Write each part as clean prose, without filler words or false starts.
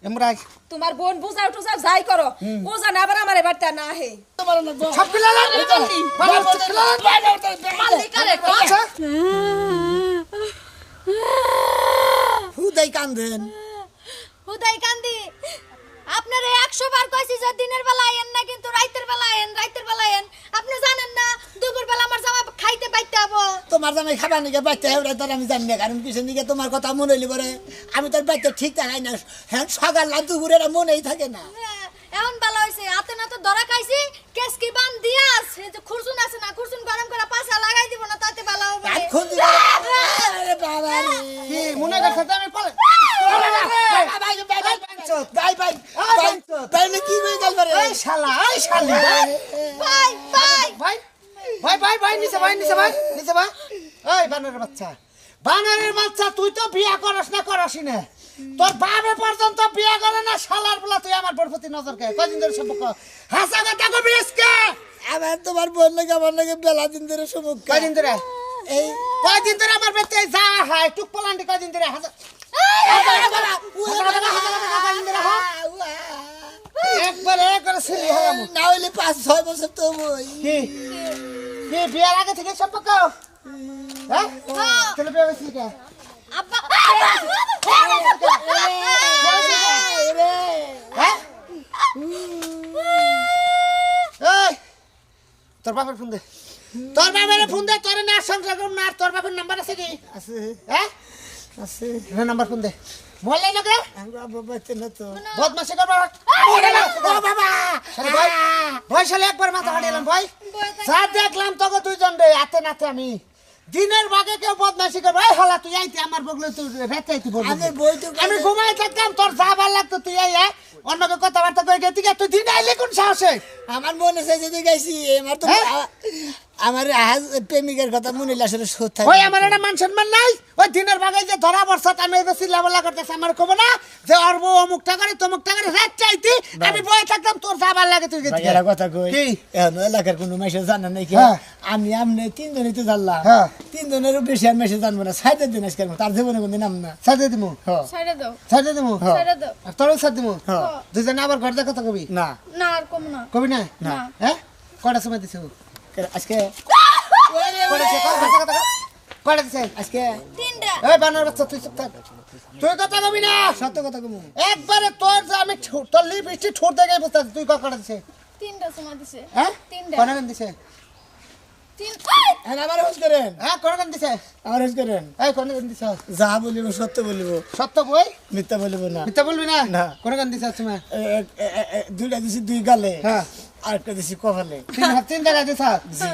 এমরাজ তোমার বোন বুঝাও টুজাও যাই করো ও জানা আবার আমার বাড়িতে না হে তোমার না সব পিলালা মালিক আরে আচ্ছা হুদাই কান্দেন হুদাই কান্দি আপনারে 100 বার কইছি যে দিনের বেলা আইেন না কিন্তু রাতের বেলা আইেন আপনি জানেন না দুপুর বেলা আমার জামা খাইতে পাইতে হবো তোমার জামাই খাবার নিকে বাইতে হেউরা তোর আমি জানি না কারণ কিসের দিকে তোমার কথা মনে হইলি পরে আমি তোর বাইতে ঠিক থাকাই না হ্যাঁ সকাল না দুপুরে মনেই থাকে না এখন ভালো হইছে হাতে না তো ধরা খাইছি কেসকি বান দিয়াস এই যে খুরসুন আছে না খুরসুন গরম করে পাছা লাগাই দিব না তাতে ভালো হবে আর খুন দিলে আরে বাবা রে কি মনে করছ আমি পালে ভাই ভাই তাইলে কি কই গেল রে এই শালা এই শালি ভাই ভাই ভাই নিচে ভাই এই বানরের বাচ্চা তুই তো বিয়া করস না করসই না তোর বাবা পর্যন্ত বিয়া করে না শালার বলা তুই আমার প্রতি নজর কে কয়দিন ধরে সম্পর্ক হাসা কথা কবি আজকে আমার তোমার বোন লাগে আমার লাগে বেলা দিন ধরে সমুখ কয়দিন ধরে এই কয়দিন ধরে আমার বেতে যা হয় টুক পলান্ডি কয়দিন ধরে হাসা একবারে করে ছিলি হারামু না হইলে 5-6 বছর তো বই কি কি বিয়ার আগে থেকে সম্পর্ক হ্যাঁ চলে বিয়ে হয়েছিল কে আব্বা হ্যাঁ এই তোর বাবার ফোন দে তোর বাবার ফোন দে তোর না সংসার করুম না আর তোর বাবার নাম্বার আছে কি আছে হ্যাঁ আছে না নাম্বার ফোন দে মোবাইল না দে আমরা বাবাতে না তো বদমাশি করবা ও বাবা শালা ভাই ভাই শালা একবার মাথা ফাটিলাম ভাই যা দেখলাম তোকে দুইজন রে হাতে নাতে আমি দিনের ভাগে কেউ বদমাশি করবে এই হলা তুই আইতি আমার বগলে তুই রেতে আইতি বলবি আমি বই তো আমি ঘুমাই থাকতাম তোর যা ভালো লাগতো তুই আই অন্যকে কথাবার্তা কই গেতি তুই দিন আইলে কোন সাহসে আমার মনে চাই যদি গাইছি আমার তো আমার প্রেমিকের কথা মনে আসলে সত্য ওই আমার একটা মান সম্মান নাই ওই দিনের ভাগে যে ধরা বর্ষাত আমি এবার চিল্লাবলা করতেছি আমার কব না যে ওর বউ অমুকটা করে তমুকটা করে রাত চাইতি আমি বয়ে থাকতাম তোর যা ভালো লাগে তুই গেতি এরা কথা কই কি এখন এলাকার কোনো মেসে জানা নাই কি হ্যাঁ। আমি আমনে 3 জনই তো জানলাম হ্যাঁ। 3 জনেরও বেশি আর মেসে জানবো না 7 দিন আজকে তার জীবনে কোনদিন নাম না সাথে দিমু হ্যাঁ ছাইড়া দাও সাথে দিমু ছাইড়া দাও আর তোরও সাথে দিমু হ্যাঁ। দুজনে আবার ঘর দেখা কথা কবি না না আর কম না কবি না না হ্যাঁ কটা সময় দিছো আজকে কটা দিছে কটা দিছে আজকে তিনটা এই বানর বাচ্চা তুই চুপ থাক তুই কথা কবি না সত্য কথা কমু একবারে তোর যে আমি তোর লিপস্টিক ছোট দেখে বুঝতে তুই কটা দিছে তিনটা সময় দিছে হ্যাঁ তিনটা কোন গান দিছে তিন হ্যাঁ আমার হুঁশ করেন হ্যাঁ কোন গান দিছে আমার হুঁশ করেন এই কোন গান দিছে যা বলিব সত্য বলিব সত্য বই মিথ্যা বলিব না মিথ্যা বলবি না না। কোন গান দিছে তুমি দুইটা দিছি 2 গালে হ্যাঁ আর একটা দিছি কপালে তিন জায়গা দিছে জি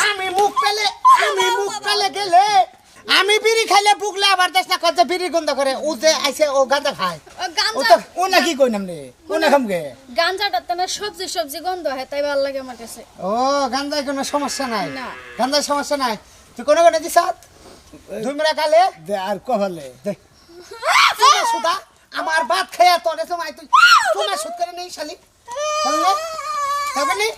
আমি মুখ পেলে গেলে আমি বিড়ি খাইলে বুকলে আবার দেশ না কত বিড়ি গন্ধ করে ও যে আইছে ও গাঁজা খায় ও গাঞ্জা তো ও নাকি কই নাম রে ও না খামগে গাঞ্জাটা তো না সবজি গন্ধ হয় তাই ভালো লাগে আমার কাছে ও গাঁজায় কোনো সমস্যা নাই না। গাঁজায় সমস্যা নাই তুই কোন গানে দিছ ধুমরা কালে দে আর কপালে দে সুদা আমার ভাত খাইয়া তোরে সময় তুই তোমার সুদ করে নেই শালি তবে নি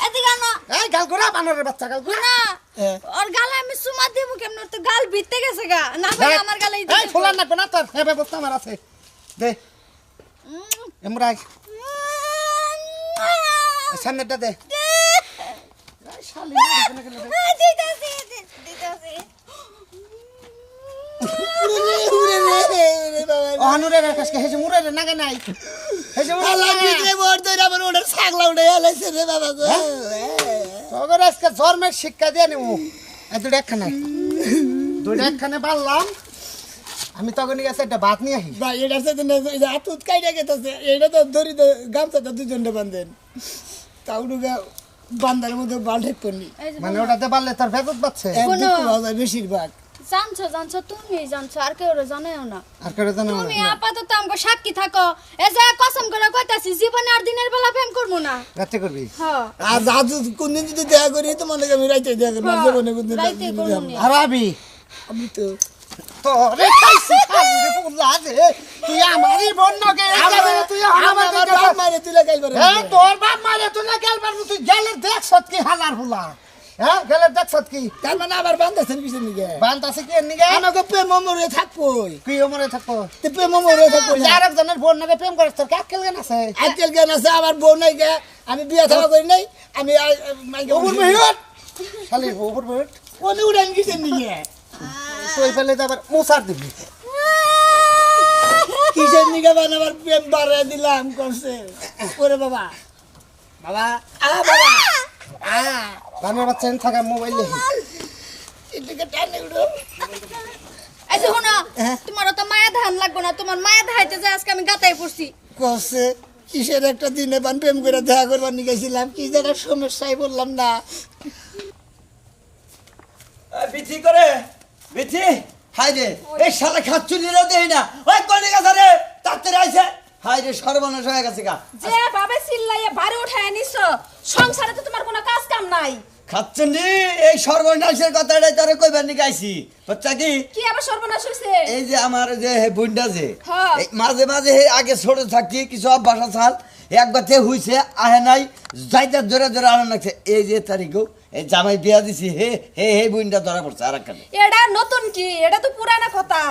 এদিকে না এই গালগুড়া বানরের বাচ্চা গালগুড়া না হ্যাঁ। ওর গালে আমি সুমা দিব কেমন তো গাল ভিততে গেছে গা না ভাই আমার গালে এই ফুলার না কোনা তোর হে ব্যবস্থা আমার আছে দে এমরাজ সামনেটা দে এই শালি না কেন দে দিতাছি উরে রে বাবা অনুরে কাছে হেজে মুরে নাগে নাই হেজে মুরে আল্লাহ বিদরে বড় দইরা আমার ওটার ছাগলা উড়ে আলাইছে রে বাবা গো তোর আজকে জন্মের শিক্ষা দিয়ে নিমু এই দুইটা একখানে পারলাম আমি তখন গেছে একটা ভাত নিয়ে আসি ভাই এটা সাথে না এটা আতুত কাইটা গেতেছে এটা তো ধরি তো গামছাটা দুজনে বাঁধেন তাউডুগা বান্দার মধ্যে বালঠেক করনি মানে ওটাতে পারলে তার ভেতর পাচ্ছে বেশিরভাগ জানছো তুমি জানছো আর কেউ জানেও না আর কেউ জানে না তুমি আপাতত আমাকে সাক্ষী থাকো এই যে কসম করে কইতাছি জীবনে আর দিনের বেলা প্রেম করবো না রাতে করবি হ্যাঁ আর দাদু কোনদিন যদি দেখা করি তোমার লাগে আমি রাইতে দেখা করি জীবনে কোনদিন রাইতে করবো না। আর আবি আমি তো তোরে খাইছি খালি রে পুল্লা দে তুই আমারই বোন নগে তুই আমার বাপ মারে তুই লাগাইল পারে তোর বাপ মারে তুই না গেল পারবো তুই গেলে দেখ সত্যি হালার হুলা হ্যাঁ গেলে দেখছত কি তার মানে আবার বান্ধেছেন কিসের নিগে বান্ত আছে কি এর নিগে আমাকে প্রেম মরে থাকবই কি ওমরে থাকো তো প্রেম মরে থাকবই না আর একজনের বোন নাকি প্রেম করছ তোর কাকেল গান আছে আজকাল জ্ঞান আছে আমার বউ নাই গে আমি বিয়ে থাকা করি নাই আমি ওপর মেহত খালি ওপর মেহত কোন উড়ান কিসের নিগে তুই ফেলে আবার মুসার দিবি কিসের নিগে বানাবার প্রেম বাড়াই দিলাম করছে ওরে বাবা বাবা বাবা বানের বাচ্চা থাকা মোবাইল দেখি এদিকে টানে উড়ো এই যে শোনো হ্যাঁ? তোমার তো মায়া ধান লাগবে না তোমার মায়া ধাইতে যে আজকে আমি গাতায় পড়ছি করছে কিসের একটা দিনে বান প্রেম করে দেখা করবার নিয়ে গেছিলাম কি যেন সমস্যায় বললাম না বিথি করে বিথি হাই রে এই শালা খাচ্চুলিরা দেই না ওই কোনে গেছে রে তাড়াতাড়ি আইছে হাই রে সর্বনাশ হয়ে গেছে গা যে ভাবে চিল্লাইয়ে বাড়ি উঠায় নিছো সংসারে তো তোমার কোনো কাজ কাম নাই খাচ্চুলি এই সর্বনাশের কথাটাই তোরে কইবার নিয়ে আইছি বাচ্চা কি কি আবার সর্বনাশ হইছে এই যে আমার যে বুন্ডা যে হ্যাঁ। এই মাঝে মাঝে আগে ছোট থাকি কিছু অভ্যাস ছাল একবার তে হইছে আহে নাই যাইতে জোরে জোরে আনন্দ লাগছে এই যে তারিখও এই জামাই বিয়া দিছি হে হে হে বুন্ডা ধরা পড়ছে আর একখানে এটা নতুন কি এটা তো পুরানা কথা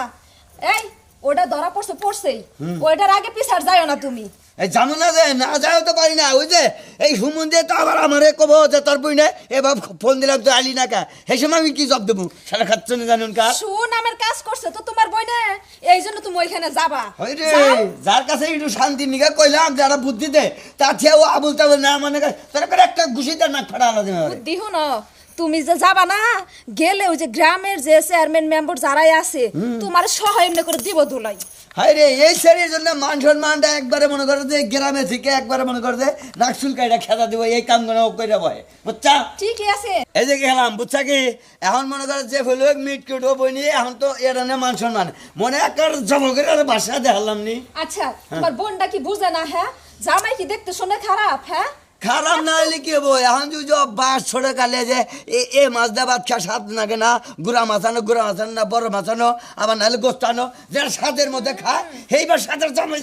এই ওটা ধরা পড়ছেই ওইটার আগে পিছার যাও না তুমি এই জানো না যে না যাও তো পারি না ওই যে এই সুমন দিয়ে তো আবার আমারে কব যে তোর বই না এবার ফোন দিলাম তো আলি না কা সেই সময় আমি কি জব দেবো সারা খাচ্ছ না জানুন কা সু নামের কাজ করছে তো তোমার বই না এই জন্য তুমি ওইখানে যাবা ওই রে যার কাছে একটু শান্তি নিগা কইলাম যারা বুদ্ধি দে তার চেয়ে ও আবুল তাবুল না মানে তোর করে একটা ঘুষিতে নাক ফাটা আলাদা বুদ্ধি হনো তুমি যে যাবা না গেলে ওই যে গ্রামের যে চেয়ারম্যান মেম্বার যারাই আছে তোমার সহায় এমনি করে দিব দোলাই হাই রে এই শরীরের জন্য মান সম্মানটা একবারে মনে করে যে গ্রামে থেকে একবারে মনে করে যে নাকসুল কাইটা খেলা দিব এই কাম করে বয় বুঝছা ঠিকই আছে এই যে গেলাম বুঝছা কি এখন মনে করে যে ফেলো মিট কেটো বই নিয়ে এখন তো এর মান সম্মান মনে একটা জমা করে আর বাসা দেখালাম নি আচ্ছা তোমার বোনটা কি বুঝে না হ্যাঁ জামাই কি দেখতে শুনে খারাপ হ্যাঁ খারাপ না হলে কি হবো এখন যদি বাস ছোট কালে যে এ মাছ দেওয়া ভাত খা স্বাদ লাগে না গুড়া মাছানো না বড় মাছানো আবার নাহলে গোস্তানো যারা স্বাদের মধ্যে খায় সেইবার স্বাদের জমে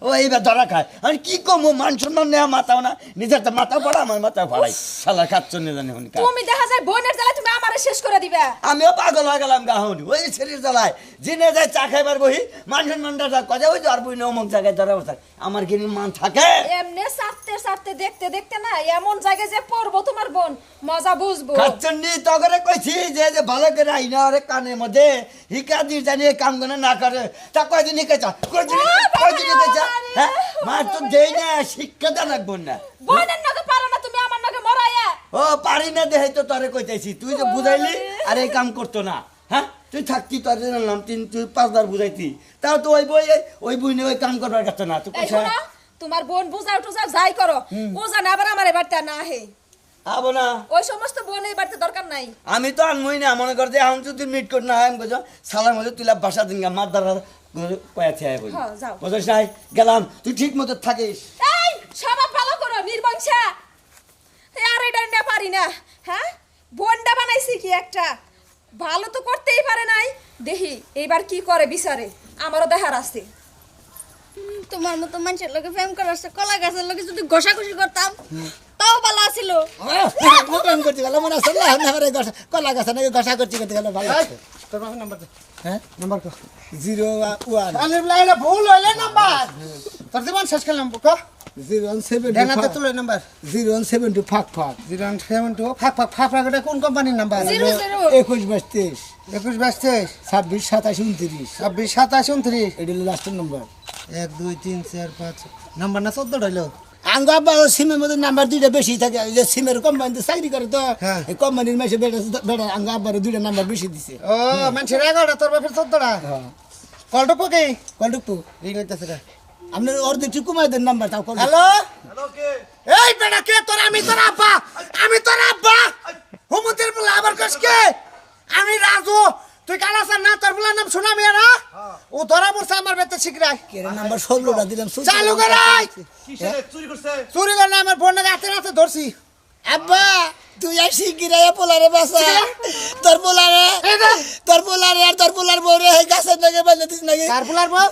ও এইবার ধরা খায় আমি কি কমো মান সম্মান নেওয়া মাথাও না নিজের তো মাথা পড়া আমার মাথা পড়াই শালা খাচ্ছ না জানি তুমি দেখা যায় বোনের জ্বালা তুমি আমারে শেষ করে দিবা আমিও পাগল হয়ে গেলাম গাহনি ওই শরীর জ্বালায় জিনে যায় চা খাইবার বহি মান সম্মানটা কথা ওই যে আর বই না অমুক জায়গায় ধরা বসে আমার কি মান থাকে এমনি সারতে দেখতে দেখতে না এমন জায়গায় যে পড়বো তোমার বোন মজা বুঝবো খাচ্চন্নি তগরে কইছি যে যে ভালো করে আইনা রে কানের মধ্যে হিকা দি জানি কাম করে না করে তা কয়দিন হিকেছা কয়দিন হিকেছা হ্যাঁ মা তো দেই না শিক্ষা দা লাগবো না বোনের নাকে পারো না তুমি আমার নাকে মরাইয়া ও পারি না দেহে তো তোরে কইতাছি তুই যে বুঝাইলি আর এই কাম করতো না হ্যাঁ তুই থাকতি তোর জানলাম তুই 5 বার বুঝাইতি তাও তো ওই বই নিয়ে ওই কাম করবার কথা না তুই এই শোনো তোমার বোন বুঝাও টুজাও যাই করো ও জানা আবার আমার বাড়িতে না হে আবো না ওই সমস্ত বোন এই বাড়িতে দরকার নাই আমি তো আনমই না মনে কর যে এখন যদি মিট কর না হয় আমি বুঝো সালার মধ্যে তুই বাসা দিন মার দ্বারা কয়াছে আয় বলি হ্যাঁ, যাও। বুঝছ নাই গেলাম তুই ঠিক মতো থাকিস এই সবাই ভালো করো নির্বংশা আর এটা না পারি না হ্যাঁ বোনটা বানাইছি কি একটা ভালো তো করতেই পারে নাই দেখি এইবার কি করে বিচারে আমারও দেখার আছে তোমার মতো মানুষের লোকে প্রেম করার কলা গাছের লোকে যদি ঘষাঘষি করতাম তাও ভালো ছিল প্রেম করতে গেল মনে আছে না কলা গাছ নাকি ঘষা করতে করতে গেল ভালো এই, তোর বাবার নাম্বার দে হ্যাঁ নাম্বার কো 01 আলে লাইলে ভুল হইলে নাম্বার তোর জীবন শেষ করলাম কো 017 দেনাতে তুলে নাম্বার 072 ফাক ফাক 072 ফাক ফাক ফাক ফাক এটা কোন কোম্পানির নাম্বার 21 22 21 22 26 27 29 26 27 29 এটা লাস্টের নম্বর 1 2 3 4 5 নাম্বার না 14 হইলো আঙ্গ আব্বা সিমের মধ্যে নাম্বার দুইটা বেশি থাকে ওই যে সিমের কোম্পানিতে চাকরি করে তো হ্যাঁ। এই কোম্পানির মাসে বেটা আঙ্গ আব্বার দুইটা নাম্বার বেশি দিছে ও মানুষের 11টা তোর বাপের 14টা হ্যাঁ কলটা পোকে কন্ডাক্টর রিং হইতাছে রে আপনার অর্ধেক কুমার দেন নাম্বার তাও কল হ্যালো হ্যালো কে এই বেটা কে তোর আমি তোর আব্বা হুমুদের বলা আবার কসকে আমি রাজু তুই কালাসার না তোর বলা নাম শোনা মেরা ও ধরা পড়ছে আমার বেতে শিখরাই কেরে নাম্বার 16টা দিলাম চালু করে চুরি করে না আমার বোনের হাতে হাতে ধরছি আব্বা তুই আসি গিরাইয়া পোলারে বাসা তোর পোলারে আর তোর পোলার বউরে এই গাছের নাকি বাজে দিস নাকি কার পোলার বউ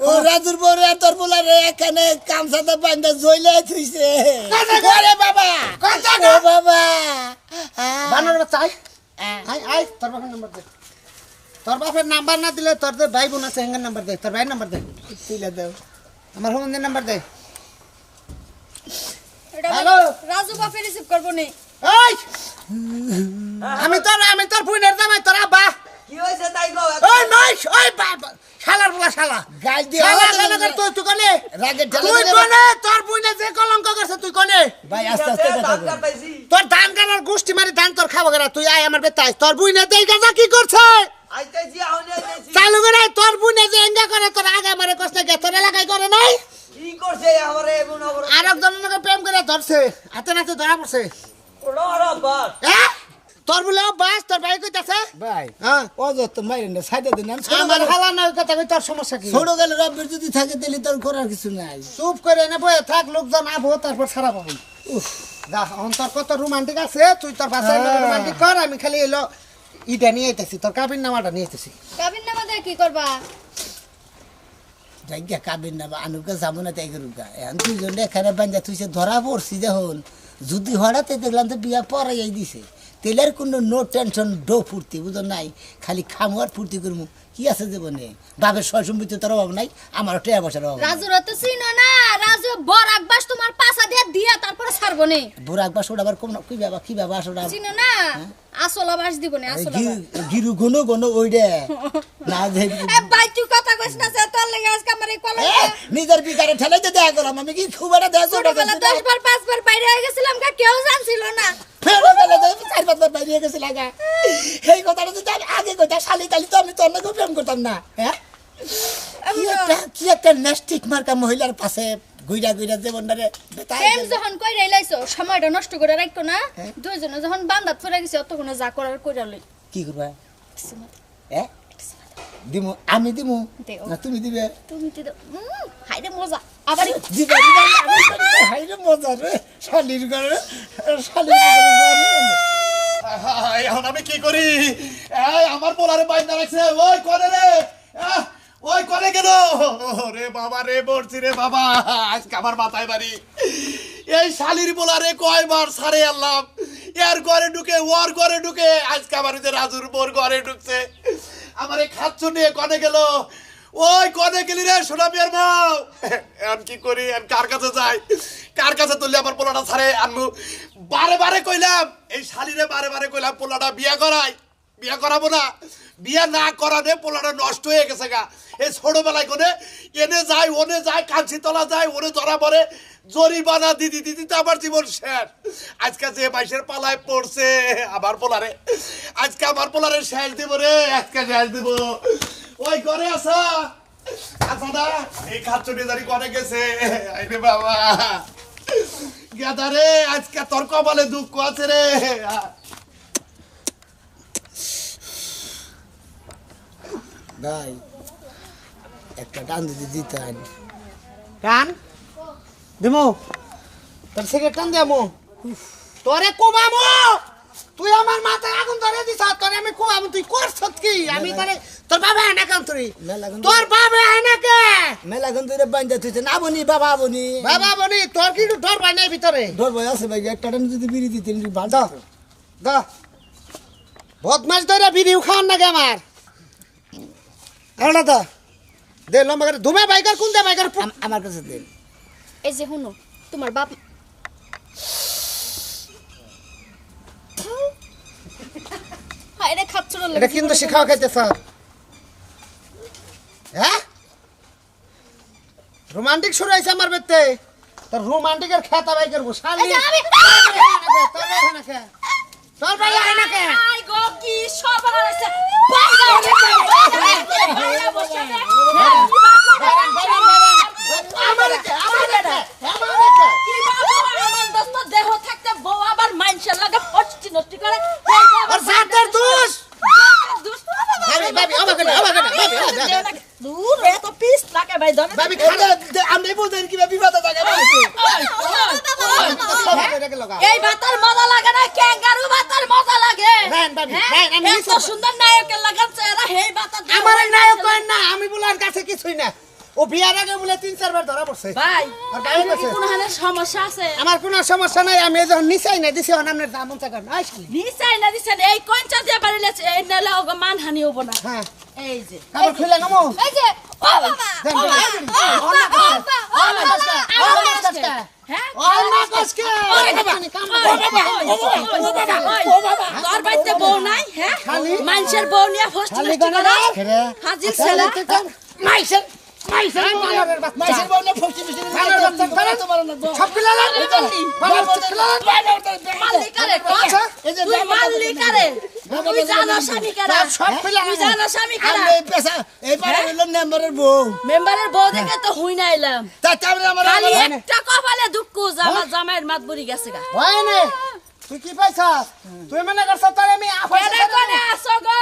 ও রাজুর বউরে আর তোর পোলারে এখানে কামসাতে বান্ধা জইলে থইছে ওরে বাবা ও বাবা বানর বাচ্চা আয় তোর বাপের নাম্বার দে। তোর বাপের নাম্বার না দিলে তোর যে ভাই বোন আছে হেঙ্গার নাম্বার দে, তোর ভাইয়ের নাম্বার দে। তুইলা দাও আমার হোমদের নাম্বার দে। এটা হ্যালো। রাজু বাপে রিসিভ করবো নি। ওই আমি তোর বোনের জামাই তোর আব্বা। কি হয়েছে তাই গো ওই নয় ওই শালার বলা শালা গাল দিয়ে শালা কেন কর তুই কোনে রাগে ঠেলে তুই দিলে কোনে তোর বোনে যে কলঙ্ক করছে তুই কোনে ভাই আস্তে আস্তে কথা কই তোর ধান কাটার গোষ্ঠী মারি ধান তোর খাবো কেনা তুই আয় আমার বেতাই তোর বুইনে দেই গাজা কি করছে আইতেছি আউনে আইতেছি চালু করে তোর বুইনে যে এঙ্গা করে তোর আগে আমারে কষ্ট গে তোর এলাকায় করে নাই কি করছে আমারে এমন অবর আর একজনের লগে প্রেম করে ধরছে হাতে নাতে ধরা পড়ছে ওড়া বাস হ্যাঁ তোর বলে বাস তোর ভাই কইতাছে ভাই হ্যাঁ ও যত মাইরেন না সাইডে দেন আমার হালা না কথা কই তোর সমস্যা কি ছোট গেলে রব্বের যদি থাকে তাহলে তোর করার কিছু নাই চুপ করে এনে বয়ে থাক লোকজন আবো তারপর সারা পাবি উফ যা অন্তর কত রোমান্টিক আছে তুই তোর বাসায় রোমান্টিক কর আমি খালি এলো ইটা নিয়ে আইতেছি তোর কাবিন নামাটা নিয়ে আইতেছি কাবিন নামা দিয়ে কি করবা? জায়গা কাবিন না আনুকা যাবো না তাই করুকা এখন দুইজন এখানে বান্ধা তুইছে ধরা পড়ছি যখন যদি হঠাৎ দেখলাম তো বিয়া পরাই দিছে তেলের কোনো নো টেনশন ডো ফুর্তি বুঝো নাই খালি খামুয়ার ফুর্তি করবো কি আছে জীবনে বাপের সয় সম্পত্তি তোর অভাব নাই আমার টেয়া বসার অভাব রাজুর তো চিনো না, রাজু বরাক বাস তোমার পাছা দিয়ে দিয়া তারপরে ছাড়বো নি। বুড়াক বাস ওটা আবার কম কি বাবা আসলে চিনো না, আসলা বাস দিব নি আসলা বাস। গিরু গনো গনো ওইডে না যে এ ভাই তুই কথা কইছ না যে তোর লাগি আজকে আমার এই কলম নিজের বিকারে ঠেলাইতে দেখা করলাম আমি কি খুব একটা দেখা ছোটবেলা 10 বার 5 বার বাইরে হয়ে গেছিলাম কা কেউ জানছিল না। চার পাঁচবার বাইরে গেছে লাগা এই কথাটা যদি আমি আগে কইতা শালি তালি তো আমি তোর নাকি প্রেম করতাম না হ্যাঁ কি একটা নেস্টিক মার্কা মহিলার পাশে গুইরা গুইরা জীবনটারে প্রেম যখন কইরা লাইছো সময়টা নষ্ট করে রাখতো না, দুইজনে যখন বান্দাত পড়ে গেছে তখন যা করার কইরা লই। কি করবা দিমু আমি দিমু দেও। না তুমি দিবে তুমি তো হাইরে মজা আবার দিবা দিবা হাইরে মজা রে শালির ঘরে শালির ঘরে এখন আমি কি করি এই আমার পোলারে বাইন্দা রাখছে ওই করে রে ওই করে কেন রে বাবা রে মরছি রে বাবা আজকে আমার মাথায় বাড়ি এই শালির পোলারে কয়বার সারে আনলাম এর ঘরে ঢুকে ওর ঘরে ঢুকে আজকে আমার যে রাজুর বোর ঘরে ঢুকছে আমার এই খাচ্ছু নিয়ে কনে গেল ওই কনে গেলি রে সোনামিয়ার মাও এখন কি করি আমি কার কাছে যাই কার কাছে তুললে আমার পোলাটা ছাড়ে আনবো বারে বারে কইলাম এই শালিরে বারে বারে কইলাম পোলাটা বিয়া করাই বিয়া করাবো না বিয়া না করানে পোলাটা নষ্ট হয়ে গেছে গা এই ছোটবেলায় কোনে এনে যায় ওনে যায় কাঞ্চি তলা যায় ওনে ধরা পড়ে জরিমানা দিদি দিদি তো আমার জীবন শেষ আজকে যে বাইশের পালায় পড়ছে আমার পোলারে আজকে আমার পোলারে শেষ দিব রে আজকে শেষ দিব ওই ঘরে আসা আচ্ছা না এই খাচ্চুনি জারি করে গেছে আইরে বাবা গেদা রে আজকে তোর কপালে দুঃখ আছে রে ভাই একটা টান দিতে দিতে আনি টান দেমো তোর সিগারেট টান দেমো তোরে কুমামো তুই আমার মাথায় আগুন ধরে দিছ তোরে আমি কুমামো তুই করছস কি আমি তোরে তোর বাবা এনে কাম তুই তোর বাবা এনে কে মেলা গন ধরে বান্ধা তুইছে না বনি বাবা বনি বাবা বনি তোর কি ডর ভাই নাই ভিতরে ধর ভাই আছে ভাই একটা টান যদি বিড়ি দিতে বান্ধ দা বদমাস ধরে ভিডিও খাওয়ান নাকি আমার আরে দা দে লম্বা করে ধুমে বাইকার কোন দে বাইকার আমার কাছে দেন এই যে হুনো তোমার বাপ হাইরে খাচ্ছর এটা কিন্তু শিখাও খাইতেছ হ্যাঁ রোমান্টিক শুরু হয়েছে আমার বেতে তোর রোমান্টিকের খেতা বাই করবো শালি তোর ভাই আয় না কে আই গো কি সর্বনাশ হইছে আমার কে কি বাবা আমার দোস্ত দেহ থাকতে বউ আবার মাইনষের লাগে ফষ্টি নষ্টি করে আর সাতের দোষ দুষ্ট ভাবি আমাকে না দূর এত পিস লাগে ভাই ধরে ভাবি খানা আমি বুঝেন কি বিবাদ থাকে এই ভাতার মজা লাগে না ক্যাঙ্গারু ভাতার মজা লাগে নেন ভাবি নেন আমি এত সুন্দর নায়কের লাগাচ্ছে এরা হেই ভাতার আমার নায়ক করেন না আমি বলার কাছে কিছুই না ও বিয়ার আগে বলে 3-4 বার ধরা পড়ছে ভাই আর ভাই আপনার কি বলছে, কোনো হানে সমস্যা আছে আমার কোনো সমস্যা নাই, আমি যখন নিচাই না দিছি এখন আপনার দাম মন চাকর আই শালি। নিচাই না দিছেন এই কঞ্চা দিয়ে পারিলে এই নালে ওগো মানহানি হবো না হ্যাঁ এই যে কাপড় খুলে নামো এই যে ও বাবা দেন, ও দেন, বাবা দেন। ও বাবা ও বাবা হ্যাঁ ওই না কসকে তোর বাড়িতে বউ নাই হ্যাঁ খালি? মানুষের বউ নিয়ে ফষ্টি খালি নষ্টি গানা করো হাজির ছেলে মাইসের মাইসের বানরের বাচ্চা মাইসের বউ না ফষ্টি মিষ্টি বানরের বাচ্চা করেন সব পিলালেন বানরের বাচ্চা পিলালেন মাল্লিকারে আচ্ছা এই যে তুই মাল্লিকারে তুই জানো স্বামী কারা সব পিলালেন তুই জানো স্বামী কারা আমি পেশা এই পাড়া হইলো মেম্বারের বউ মেম্বারের বউ দেখে তো হুই না এলাম তাতে আমরা খালি একটা কপালে দুঃখ আমার জামাইয়ের মাত বুড়ি গেছে গা হয় না তুই কি পাইছস তুই মনে করছ তোর আমি কেডা কোনে আসো গো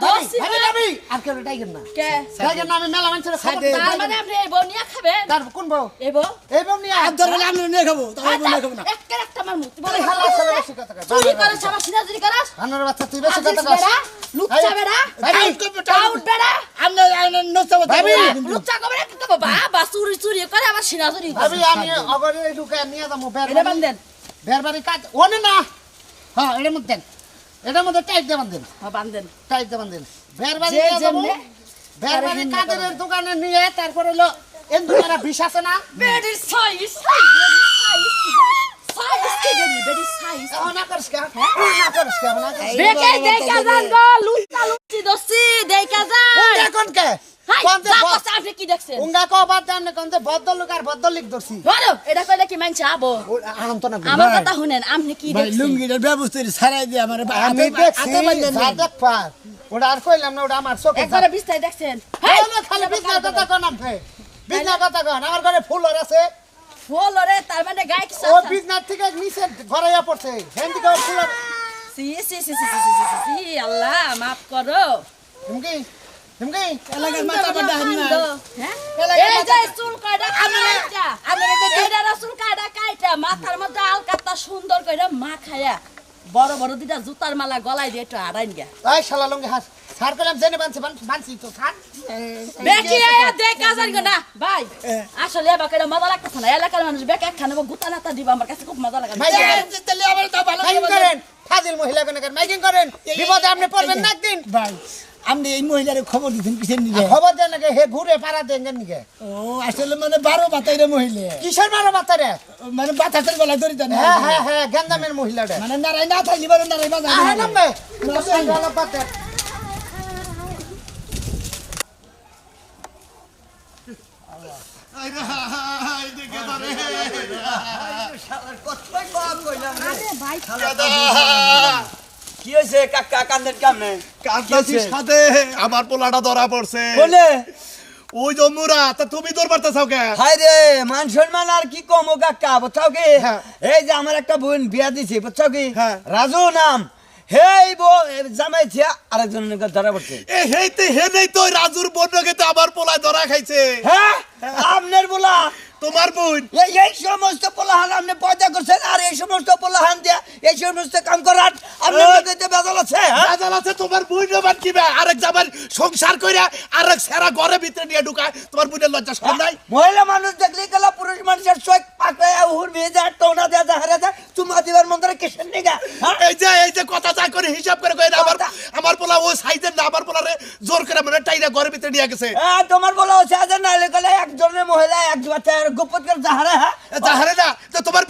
ধরছি ভাবি ভাবি আর কেন টাইগার না কে টাইগার না আমি মেলা মানুষের খবর তার মানে আপনি এই বউ নিয়ে খাবেন তার কোন বউ এই বউ এই বউ নিয়ে আর ধরে আমরা নিয়ে খাবো তাহলে নিয়ে খাবো না একটা আমার মুখ বলে হালা ছেলে বেশি কথা কয় চুরি করে সবার সিনাজুরি করাস বানরের বাচ্চা তুই বেশি আজিজ কথা কস বেড়া লুচ্চা বেড়া ভাবি টাউট বেড়া আমরা নষ্ট ভাবি, লুচ্চা কবে কি কব বাবা চুরি চুরি করে আমার সিনাজুরি ভাবি আমি অগরে ঢুকে নিয়ে যাবো এটা বান্ধেন বের বাড়ি কাজ ওনে না হ্যাঁ এটার মধ্যে দেন এটার মধ্যে টাইট দিয়ে বান্ধেন বান্ধেন টাইট দিয়ে বান্ধেন বের বাড়ি যে নিয়ে যাবো যেমনে, বের বাড়ি কাদের দোকানে নিয়ে তারপর হলো এন্দুরা বিষ আছে না বেডির সাইজ সাইজ কি জানি বেডির সাইজ না করিস কে না করিস কে না করিস বেকে দেখা যান গো লুচ্চা লুচ্চি দছি দেখা যান উঙ্গা কোন কে হাই কোন যে যা কষ্ট আপনি কি দেখছেন উঙ্গা কো বাদ দেন কোন যে বদলুক আর বদলিক ধরছি বলো এটা কইলে কি মানছে আবো আনন্দ না আমার কথা শুনেন আপনি কি ভাই দেখছেন লুঙ্গিটার ব্যবস্থা ছাড়াই দিয়ে আমার আমি দেখছি যা দেখ পার ওটা আর কইলাম না ওটা আমার চোখে একবারে বিস্তারিত দেখছেন হেই খালি বিজনা কথা কোন আমছে বিজনা কথা কোন আমার ঘরে ফুলর আছে বলো রে তার মানে গায় কি ও বিজনার থেকে নিচে ঘরে পড়ছে হেন থেকে ফুলর সি সি সি সি সি সি আল্লাহ মাফ করো ঢুমকি ঢুমকি এলাকার মাথা বাড়া না এই যে চুল কাটা কাটা এইটা চুল কাটা কাটা মাথার মধ্যে আলকাতা সুন্দর কইরা মা খায়া বড় বড় দুটা জুতার মালা গলায় দিয়ে একটু আড়াইন গা তাই শালা লঙ্গি হাস সার কইলাম জেনে বানছি তো থাক বেকি আয়া দেখ আজার গো না ভাই আসলে এবার কইরা মজা লাগতেছে না এলাকার মানুষ বেক একখানে গুতা নাতা দিব আমার কাছে খুব মজা লাগে তাহলে আবার তা ভালো মাইকিং করেন ফাজিল মহিলা কোন মাইকিং করেন বিপদে আপনি পড়বেন না একদিন ভাই আপনি এই মহিলার খবর দিতেন কিসের নিকে খবর দেন নাকি হে ঘুরে পাড়া দেন নিকে ও আসলে মানে 12 বাতাইরে মহিলা কিসের মারো বাতারে মানে বাতাসের বেলা ধরে দেন হ্যাঁ হ্যাঁ হ্যাঁ গেন্দামের মহিলাটা মানে নারাই না থাকলি বলে নারাই বাজার আহে নামবে ভালো বাতে আই রে আই দেখে দারে কি হয়েছে কাকা কান্দের কামনে কান্দাছিস সাথে আমার পোলাটা ধরা পড়ছে বলে ওই জম্মুরা তা তুমি দৌড় পারতেছাও কে হাই রে মান সম্মান আর কি কম কাকা বুঝছাও কি হ্যাঁ। এই যে আমার একটা বোন বিয়া দিছি বুঝছাও কি হ্যাঁ। রাজু নাম হেই বো জামাই ছিয়া আরেকজনের ধরা পড়ছে এ হেইতে হে নেই তো রাজুর বন্যকে তো আমার পোলায় ধরা খাইছে হ্যাঁ আপনার বলা তোমার বোন এই সমস্ত পোলাহান আপনি পয়দা করছেন আর এই সমস্ত পোলাহান দিয়া এই সমস্ত কাম করার আপনার লোকেতে বেজাল আছে হ্যাঁ রাজাল আছে তোমার বোন এবার কি বে আরেক জামার সংসার কইরা আরেক সেরা ঘরে ভিতরে নিয়ে ঢুকায় তোমার বোনের লজ্জা শরম নাই মহিলা মানুষ দেখলে গেলা পুরুষ মানুষের চোখ পাকড়ায় হুর ভিয়ে যায় টোনা দেয়া যায় হারে যায় চুমা দিবার মন্দিরে কিসের নিগা এই যে কথা যা করে হিসাব করে কই না আমার পোলা ও সাইজের না আমার পোলারে জোর করে মানে টাইরা ঘরের ভিতরে নিয়ে গেছে হ্যাঁ তোমার বলা হচ্ছে আজ না গেলে একজনের মহিলা এক বাচ্চা গোপন করে যাহারে হ্যাঁ যাহারে না তো তোমার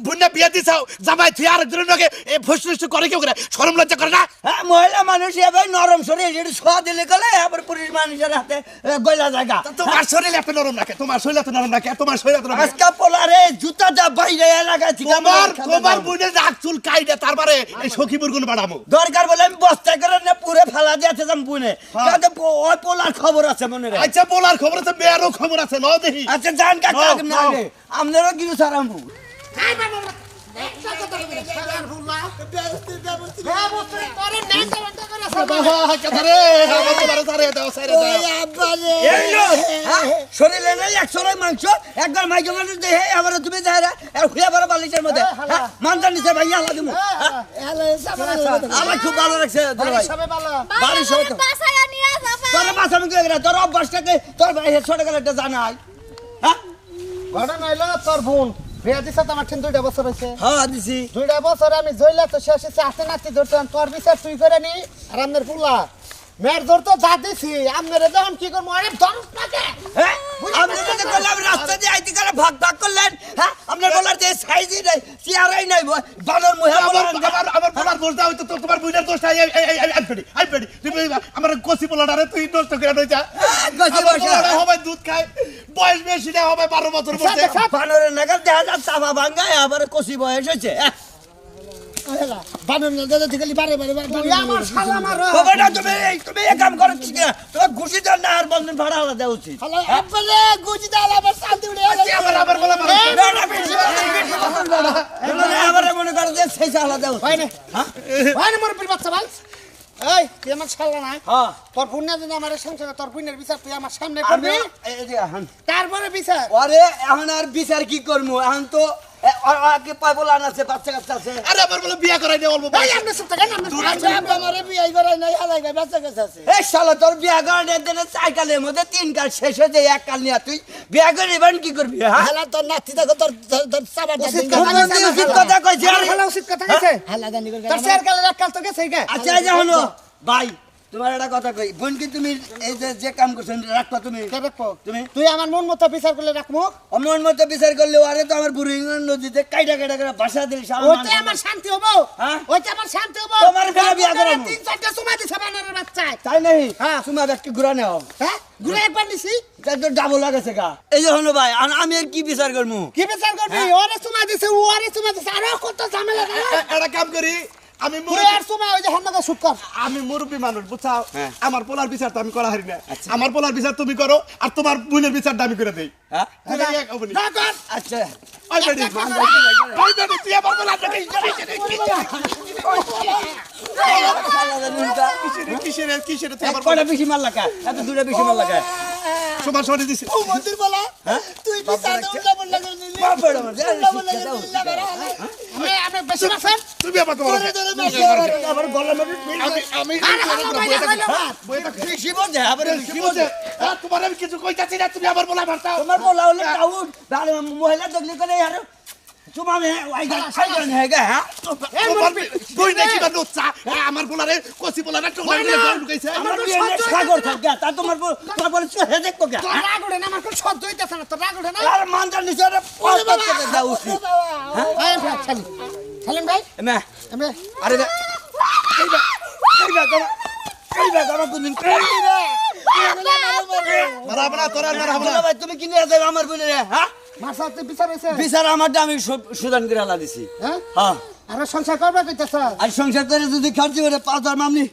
বুন্না বিয়া দিছাও জামাই তুই আরেকজনের লগে এ ফসফস করে কেউ করে শরম লজ্জা করে না হ্যাঁ মহিলা মানুষ এবার নরম শরীর যেটা ছোঁয়া দিলে গেলে আবার পুরুষ মানুষের হাতে গয়লা জায়গা তোমার শরীর এত নরম রাখে তোমার শরীর এত নরম রাখে তোমার শরীর এত নরম রাখে। আজকা পোলারে জুতা যা বাইরে এলাকায় থেকে তোমার বোনের নাক চুল কাইডে তারপরে এই সখীপুর গুণ বাড়ামো দরকার বলে আমি বস্তা করে না পুরে ফেলা দিয়েছে যাম বুনে কাজে ওই পোলার খবর আছে মনে রে আচ্ছা বলার খবর আছে মেয়েরও খবর আছে ন দেখি আচ্ছা জান কাকা নাও, নাও। আপনারও কিছু সারামু ব্যবস্থা করে নেই বন্ধ করে রে আমার পোলারে ছাড়ে দাও ছেড়ে দাও এই লো, হ্যাঁ? শরীরে নেই 100 মাংস একবার মাইকে মানুষ দেহে আবার তুমি যারা আর খুঁড়ে বড় বালিশের মধ্যে হ্যাঁ? মানজার নিচে ভাই আল্লাহ দিমু আমার খুব ভালো লাগছে দুলা ভাই সবে ভালো বাড়ি সবাই তো বাসায় নিয়ে যাবে তোর বাসা আমি কই গেলা তোর অভ্যাসটাকে তোর ভাই ছোট গেলে একটা জানাই হ্যাঁ ঘটনা হইলো তোর বোন বিয়া দিছে তো আমার 2 বছর হয়েছে হ্যাঁ দিছি 2 বছর আমি জইলা তো শেষে চাষে নাচতে ধরতাম তোর বিচার তুই করে নি আর আমাদের পুলা মেয়ের ধর তো যা দিছি আপনারা যখন কি করবো আরে ধরস না কে হ্যাঁ আপনি যদি করলাম রাস্তা দিয়ে আইতে করে ভাগ ভাগ করলেন হ্যাঁ আপনার বলার যে সাইজই নাই চেয়ারই নাই বানর মুহে বলার আমার পোলার দোষ দাও তো তোমার বুইনার দোষ নাই আই পেডি তুমি আমার কসি পোলাটারে তুই নষ্ট করে দইছা হবে দুধ খায় বয়স বেশি না হবে 12 বছর বয়সে বানরের নাগাল দেখা যাচ্ছে চাপা ভাঙ্গায় আবার কষি বয়স হয়েছে বানর না দাদা থেকে বারে বারে তুই আমার শালা মারো বাবাটা তুমি এই কাম করো ঠিক না তোমার ঘুষি দেন না আর বন্ধন ভাড়া আলাদা দেওয়া উচিত আপনি গুজি দাও আবার শান্তি উড়ে আবার বলা মারো আবার মনে করো যে সেই আলাদা দেওয়া হয় না হয় না মোর বাচ্চা ভাই এই তুই আমার শালা না হ্যাঁ তোর পুণ্যা যদি আমার সংসারে তোর পুণ্যের বিচার তুই আমার সামনে আমি করবি এই যে এখন তারপরে বিচার আরে এখন আর বিচার কি করবো এখন তো আগে পাই বলা আছে বাচ্চা কাচ্চা আছে আরে আমার বলে বিয়া করাই দে অল্প এই বয়সে আপনি সব টাকা না আমারে বিয়ে করে নাই হালাই ভাই বাচ্চা কাছে আছে এই শালা তোর বিয়া করার দিনে 4 কালের মধ্যে 3 কাল শেষ হয়ে যায় 1 কাল নিয়ে তুই বিয়া করে এবার কি করবি হ্যাঁ হালা তোর নাতি দেখো তোর তোর সাবাটা উচিত কথা কইছে আর হলো উচিত কথা কইছে হালা জানি করে তোর শেয়ার কালে এক কাল তো গেছে কে আচ্ছা এই যে হলো ভাই তোমার একটা কথা কই বোন কি তুমি এই যে কাম করছেন রাখবা তুমি কে দেখো তুমি তুই আমার মন মতো বিচার করলে রাখমু অমন মতো বিচার করলে আরে তো আমার বুড়ি নদীতে কাইটা কাইটা করে ভাষা দিল ওইতে আমার শান্তি হবো হ্যাঁ? ওইতে আমার শান্তি হবো তোমার ফেলে বিয়া করাবো। 3-4টা সময় দিছে বানরের বাচ্চায় তাই নাই হ্যাঁ। তোমার একটু ঘুরা নেও হ্যাঁ ঘুরে একবার নিছি তাই তো ডাবল লাগাছে গা এই যে হলো ভাই আমি আর কি বিচার করবো কি বিচার করবি ওরে সময় দিছে ওরে সময় দিছে আরে কত ঝামেলা রে একটা কাম করি আমি তুই আর সময় ওই যে হান্নাকে শুট কর আমি মুরব্বী মানুষ বুঝছাও হ্যাঁ। আমার পোলার বিচার তো আমি করা হারি না আমার পোলার বিচার তুমি করো আর তোমার বোনের বিচারটা আমি করে দেই হ্যাঁ তুমি এক অবনি না কর আচ্ছা ওই বেডি ওই বেডি তুই আমার পোলার কিসের তুই আমার কয়টা বেশি মাল লাগা এত দূরে বেশি মাল লাগা সমান সমান দিছি ও মন্দির বলা তুই বিচার উল্টা বললা করে নিলি বাপড়া আমার আমি বেশি মাছেন তুমি আমার তোমার আবার গলা মারি আমি আরে হালা বাইরে কইলো বেশি বলছে আবার বেশি কি বলছে বলছে তোমার আমি কিছু কইতাছি না তুমি আমার পোলা মারতাও তোমার বলা হলে টাউন তাহলে মহিলা দেখলি করে আর তোমার ওই সাইজন হয়ে গে হ্যাঁ বই নাকি বা নোচা আমার পোলারে কসি পোলারে টোলা দিয়ে ঘর ঢুকাইছে আমার বিয়ে সাগর থাকে তা তোমার তোমার বলে হে দেখো কে তোর রাগ ওঠে না আমার কোন শব্দ হইতেছে না তোর রাগ ওঠে না আর মানজার নিচে পরে বাচ্চাকে দাও উচিত এই ভাই খালি সালেম ভাই না আমি আরে কইবা আমার কোনদিন মারা মারা তোরা মারা বলা ভাই তুমি কি নিয়ে যাবে আমার বলে হ্যাঁ মার সাথে বিচার হইছে বিচার আমারটা আমি সুদান করে আলা দিছি হ্যাঁ হ্যাঁ আরে সংসার করবে কইতেছ আর সংসার করে যদি খরচ করে 5000 মামনি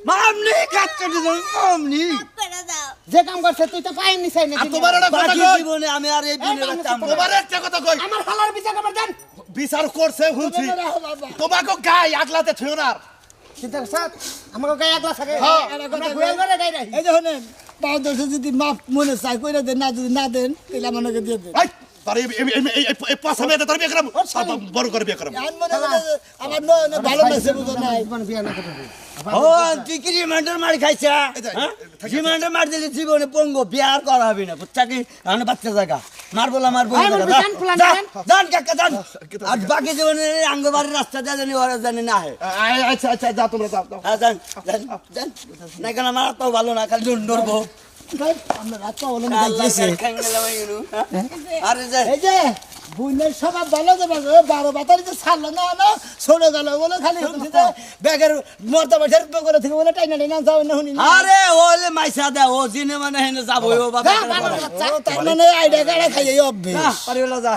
মামনি কাটতে দিন মামনি করে দাও যে কাম করছে তুই তো পাইনি নিছাই না আর তোমার একটা কথা বাকি কই জীবনে আমি আর এই বিনে রাখতাম তোমার একটা কথা কই আমার হালার বিচার করবার দেন বিচার করছে হুনছি তোমাকে গায় আগলাতে থিও না চিন্তা করছ আমাকে গায়ে একলা থাকে হ্যাঁ। আমরা গুয়াল করে গাই রাখি এই যে শুনেন পাঁচ দশ যদি মাপ মনে চাই কইরা দেন না যদি না দেন তাহলে আমাকে দিয়ে দেন এই তার এই পাঁচ মেয়েটা তার বিয়ে করাবো বড় করে বিয়ে করাবো এখন মনে করে যে আমার ভালো লাগছে বুঝো নাই জীবন বিয়া না করতে ও তুই কি রিমান্ডার মার খাইছা রিমান্ডার মার দিলে জীবনে পঙ্গু বিয়ার করা হবে না বুঝছা কি আমি বাচ্চা জায়গা মারবো না মারবো এই বলবি, জান, ফুলান, জান। জান কাকা জান আর বাকি জীবনে আঙ্গবাড়ির রাস্তা যা জানি ওরা জানি না হে আচ্ছা আচ্ছা যা তোমরা যাও যাও হ্যাঁ জান জান জান না কেন আমার তো ভালো না খালি নড়বো আমরা রাত হলো না আরে যে এই যে বুনের সবাই ভালো যাবে 12 বাতারি তো ছাড়লো না না ছোড়ে গেল বলে খালি শুনছি যে ব্যাগের মর্তা বৈঠার করে থেকে বলে টাইনা টাইনা যাও না শুনি না আরে ওলে মাইসা দে ও জিনে মানে হেনে যাবো ও বাবা তার মানে আইডিয়া গাড়া খাইয়ে অভ্যেস পারিবেলা যা